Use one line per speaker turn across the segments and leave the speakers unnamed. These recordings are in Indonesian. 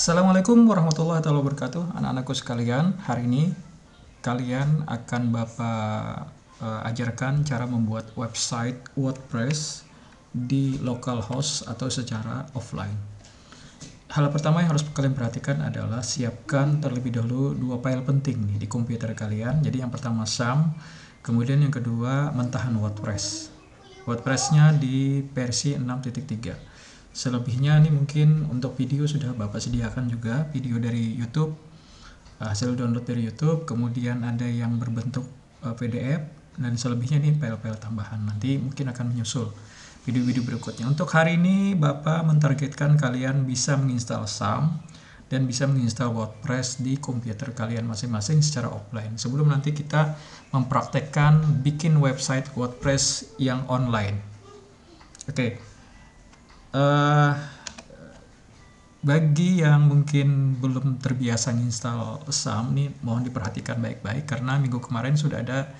Assalamualaikum warahmatullahi wabarakatuh, anak-anakku sekalian. Hari ini kalian akan Bapak ajarkan cara membuat website WordPress di localhost atau secara offline. Hal pertama yang harus kalian perhatikan adalah siapkan terlebih dahulu dua file penting nih di komputer kalian. Jadi yang pertama SAM, kemudian yang kedua mentahan WordPress. WordPress-nya di versi 6.3. Selebihnya nih mungkin untuk video sudah Bapak sediakan juga, video dari YouTube, hasil download dari YouTube, kemudian ada yang berbentuk PDF, dan selebihnya nih file-file tambahan. Nanti mungkin akan menyusul video-video berikutnya. Untuk hari ini Bapak mentargetkan kalian bisa menginstal SAM dan bisa menginstal WordPress di komputer kalian masing-masing secara offline. Sebelum nanti kita mempraktekkan bikin website WordPress yang online. Oke. Bagi yang mungkin belum terbiasa install SAM nih, mohon diperhatikan baik-baik karena minggu kemarin sudah ada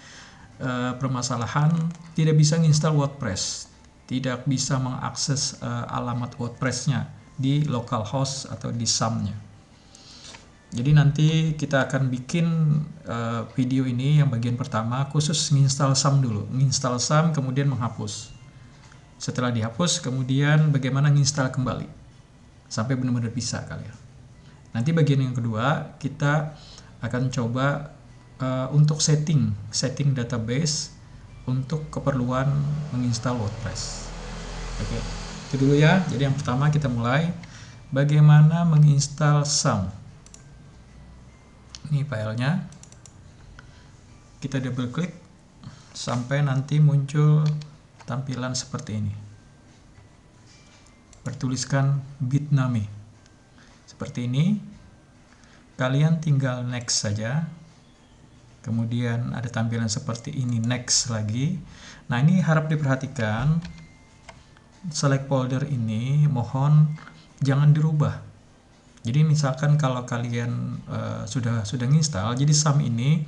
permasalahan tidak bisa install WordPress, tidak bisa mengakses alamat WordPress-nya di localhost atau di SAM-nya. Jadi nanti kita akan bikin video ini yang bagian pertama khusus menginstal SAM dulu, menginstal SAM kemudian menghapus. Setelah dihapus, kemudian bagaimana menginstal kembali sampai benar-benar bisa kalian. Nanti bagian yang kedua kita akan coba untuk setting database untuk keperluan menginstal WordPress. Oke, itu dulu ya. Jadi yang pertama kita mulai bagaimana menginstal SAM. Ini filenya. Kita double klik sampai nanti muncul tampilan seperti ini, bertuliskan Bitnami seperti ini. Kalian tinggal next saja, kemudian ada tampilan seperti ini, next lagi. Nah, ini harap diperhatikan, select folder ini mohon jangan dirubah. Jadi misalkan kalau kalian sudah nginstal, jadi SAM ini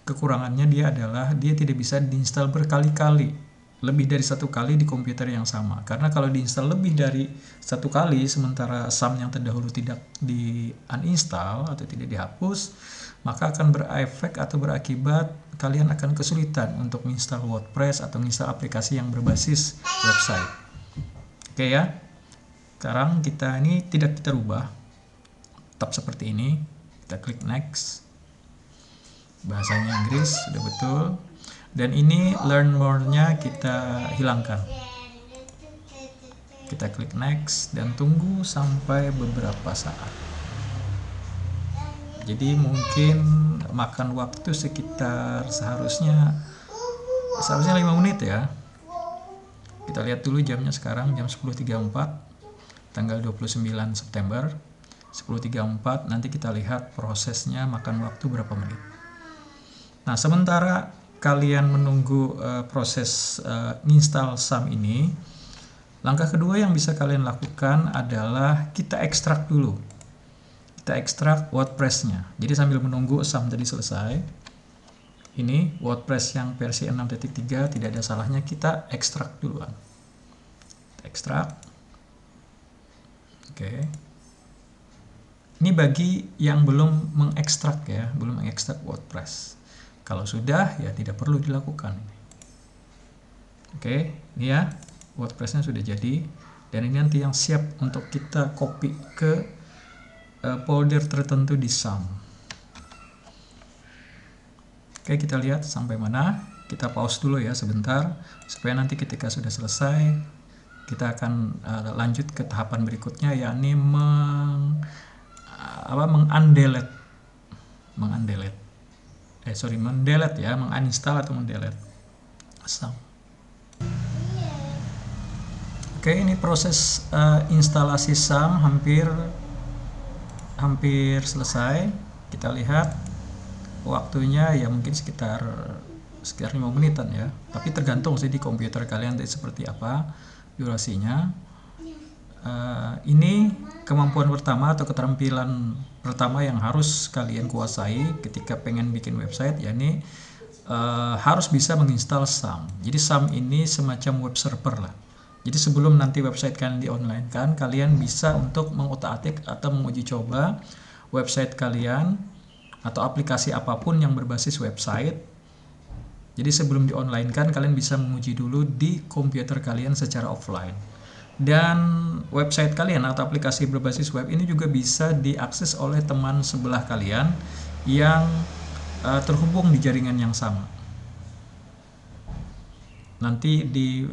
kekurangannya dia adalah dia tidak bisa diinstal berkali-kali, lebih dari satu kali di komputer yang sama. Karena kalau diinstal lebih dari satu kali sementara SAM yang terdahulu tidak di uninstall atau tidak dihapus, maka akan berefek atau berakibat kalian akan kesulitan untuk menginstal WordPress atau menginstal aplikasi yang berbasis website. Oke ya. Sekarang kita ini tidak kita rubah, tetap seperti ini. Kita klik next. Bahasanya Inggris sudah betul. Dan ini learn more-nya kita hilangkan. Kita klik next dan tunggu sampai beberapa saat. Jadi mungkin makan waktu sekitar seharusnya 5 menit ya. Kita lihat dulu jamnya sekarang jam 10.34 tanggal 29 September 10.34. Nanti kita lihat prosesnya makan waktu berapa menit. Nah, sementara kalian menunggu proses install SAM ini, langkah kedua yang bisa kalian lakukan adalah kita ekstrak dulu. Kita ekstrak WordPress-nya. Jadi sambil menunggu SAM tadi selesai, ini WordPress yang versi 6.3 tidak ada salahnya kita ekstrak duluan. Kita ekstrak. Oke. Ini bagi yang belum mengekstrak ya, belum mengekstrak WordPress. Kalau sudah, ya tidak perlu dilakukan. Oke, ini ya, WordPress-nya sudah jadi. Dan ini nanti yang siap untuk kita copy ke folder tertentu di SAM. Oke, kita lihat sampai mana. Kita pause dulu ya sebentar, supaya nanti ketika sudah selesai, kita akan lanjut ke tahapan berikutnya, yakni mendelete ya, menguninstall atau mendelete SAM. Oke, ini proses instalasi SAM hampir selesai. Kita lihat waktunya ya mungkin sekitar 5 menitan ya. Tapi tergantung sih di komputer kalian seperti apa durasinya. Ini kemampuan pertama atau keterampilan pertama yang harus kalian kuasai ketika pengen bikin website, yakni harus bisa menginstal SAM. Jadi SAM ini semacam web server lah. Jadi sebelum nanti website kalian di-online kan, kalian bisa untuk mengutak-atik atau menguji coba website kalian atau aplikasi apapun yang berbasis website. Jadi sebelum di-online kan, kalian bisa menguji dulu di komputer kalian secara offline. Dan website kalian atau aplikasi berbasis web ini juga bisa diakses oleh teman sebelah kalian yang terhubung di jaringan yang sama. Nanti di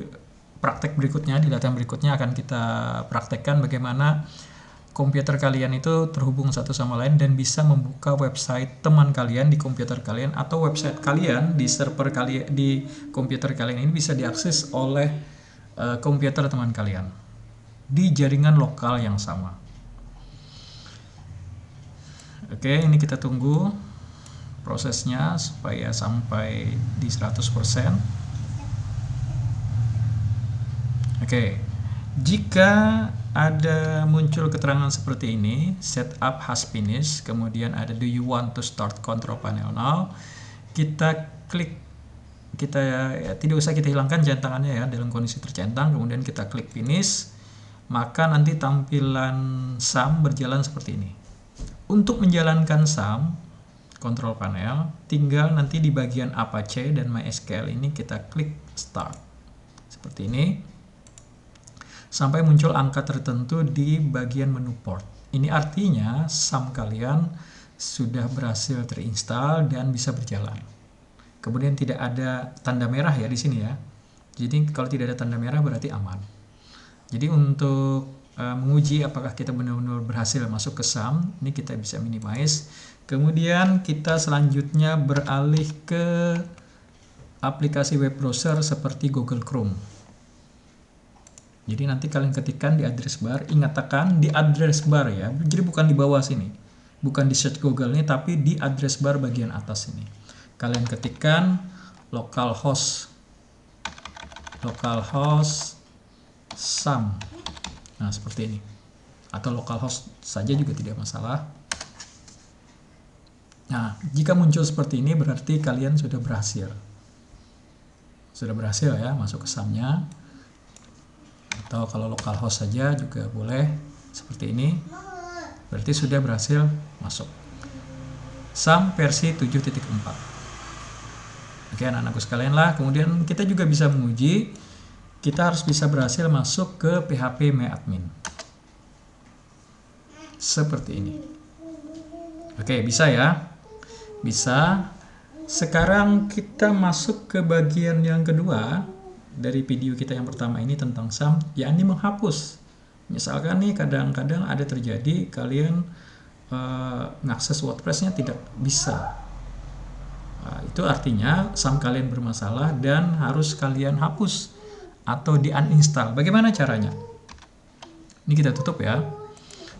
praktek berikutnya, di latihan berikutnya akan kita praktekkan bagaimana komputer kalian itu terhubung satu sama lain dan bisa membuka website teman kalian di komputer kalian, atau website kalian di server kalian di komputer kalian ini bisa diakses oleh komputer teman kalian di jaringan lokal yang sama. Oke, ini kita tunggu prosesnya supaya sampai di 100%. Oke, jika ada muncul keterangan seperti ini, setup has finished, kemudian ada do you want to start control panel now, kita klik, tidak usah kita hilangkan centangannya ya dalam kondisi tercentang, kemudian kita klik finish, maka nanti tampilan SAM berjalan seperti ini. Untuk menjalankan SAM control panel, tinggal nanti di bagian Apache dan MySQL ini kita klik start seperti ini, sampai muncul angka tertentu di bagian menu port. Ini artinya SAM kalian sudah berhasil terinstall dan bisa berjalan. Kemudian tidak ada tanda merah ya di sini ya. Jadi kalau tidak ada tanda merah berarti aman. Jadi untuk menguji apakah kita benar-benar berhasil masuk ke SAM, ini kita bisa minimize. Kemudian kita selanjutnya beralih ke aplikasi web browser seperti Google Chrome. Jadi nanti kalian ketikkan di address bar, ingatkan di address bar ya, jadi bukan di bawah sini, bukan di search Google ini, tapi di address bar bagian atas ini. Kalian ketikkan localhost SAM, nah seperti ini, atau localhost saja juga tidak masalah. Nah, jika muncul seperti ini berarti kalian sudah berhasil ya masuk ke SAM-nya. Atau kalau localhost saja juga boleh seperti ini, berarti sudah berhasil masuk SAM versi 7.4. Oke anak-anakku sekalian lah, kemudian kita juga bisa menguji, kita harus bisa berhasil masuk ke PHP MyAdmin seperti ini. Oke, bisa ya, bisa. Sekarang kita masuk ke bagian yang kedua dari video kita yang pertama ini tentang SAM, yakni menghapus. Misalkan nih kadang-kadang ada terjadi kalian mengakses WordPress-nya tidak bisa. Itu artinya SAM kalian bermasalah dan harus kalian hapus atau di uninstall. Bagaimana caranya? Ini kita tutup ya.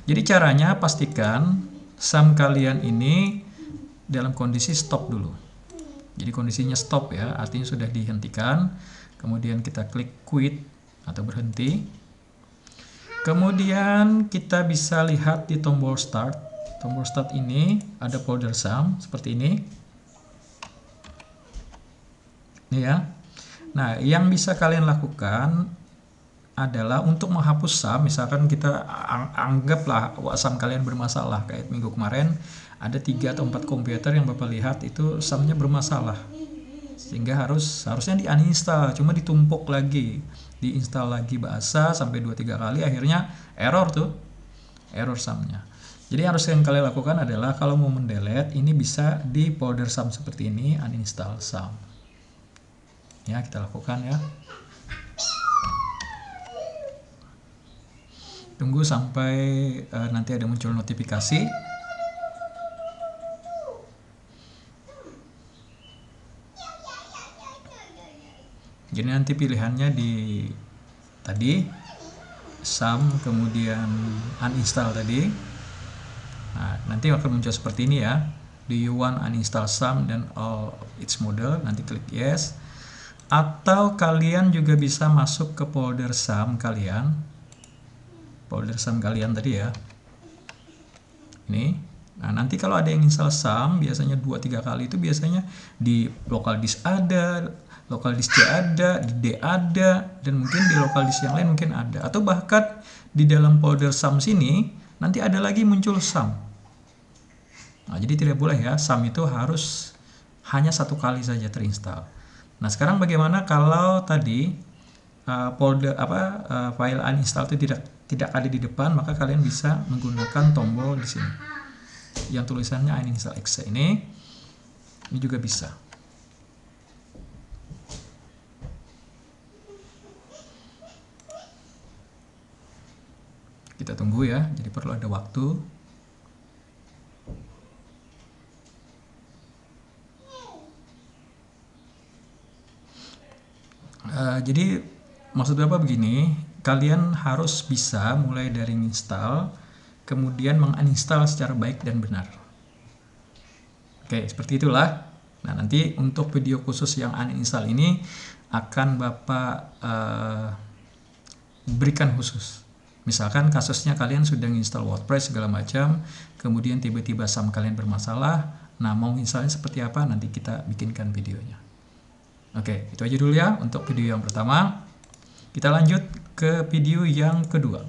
Jadi caranya pastikan SAM kalian ini dalam kondisi stop dulu. Jadi kondisinya stop ya, artinya sudah dihentikan. Kemudian kita klik quit atau berhenti. Kemudian kita bisa lihat di tombol start. Tombol start ini ada folder SAM seperti ini. Ini ya. Nah, yang bisa kalian lakukan adalah untuk menghapus SAM. Misalkan kita anggaplah SAM kalian bermasalah kayak minggu kemarin, ada 3 atau 4 komputer yang Bapak lihat itu SAM-nya bermasalah. Sehingga harusnya di uninstall, cuma ditumpuk lagi, diinstal lagi bahasa sampai 2-3 kali, akhirnya error SAM-nya. Jadi harus yang kalian lakukan adalah kalau mau mendelete ini bisa di folder SAM seperti ini, uninstall SAM. Ya, kita lakukan ya. Tunggu sampai nanti ada muncul notifikasi. Jadi nanti pilihannya di tadi SAM kemudian uninstall tadi. Nah, nanti akan muncul seperti ini ya. Do you want uninstall SAM dan all its model? Nanti klik yes. Atau kalian juga bisa masuk ke folder SAM kalian. Folder SAM kalian tadi ya. Ini Nah, nanti kalau ada yang install SAM, biasanya 2-3 kali itu biasanya di local disk ada, local disk C ada, di D ada, dan mungkin di local disk yang lain mungkin ada. Atau bahkan di dalam folder SAM sini, nanti ada lagi muncul SAM. Nah, jadi tidak boleh ya, SAM itu harus hanya 1 kali saja terinstall. Nah, sekarang bagaimana kalau tadi folder file uninstall itu tidak ada di depan, maka kalian bisa menggunakan tombol di sini yang tulisannya uninstall exe ini juga bisa. Kita tunggu ya, jadi perlu ada waktu. Jadi maksud Bapak begini, kalian harus bisa mulai dari install, kemudian menginstal secara baik dan benar. Oke, seperti itulah. Nah, nanti untuk video khusus yang uninstall ini akan Bapak berikan khusus. Misalkan kasusnya kalian sudah install WordPress segala macam, kemudian tiba-tiba SAM kalian bermasalah, nah mau installnya seperti apa, nanti kita bikinkan videonya. Oke, itu aja dulu ya untuk video yang pertama. Kita lanjut ke video yang kedua.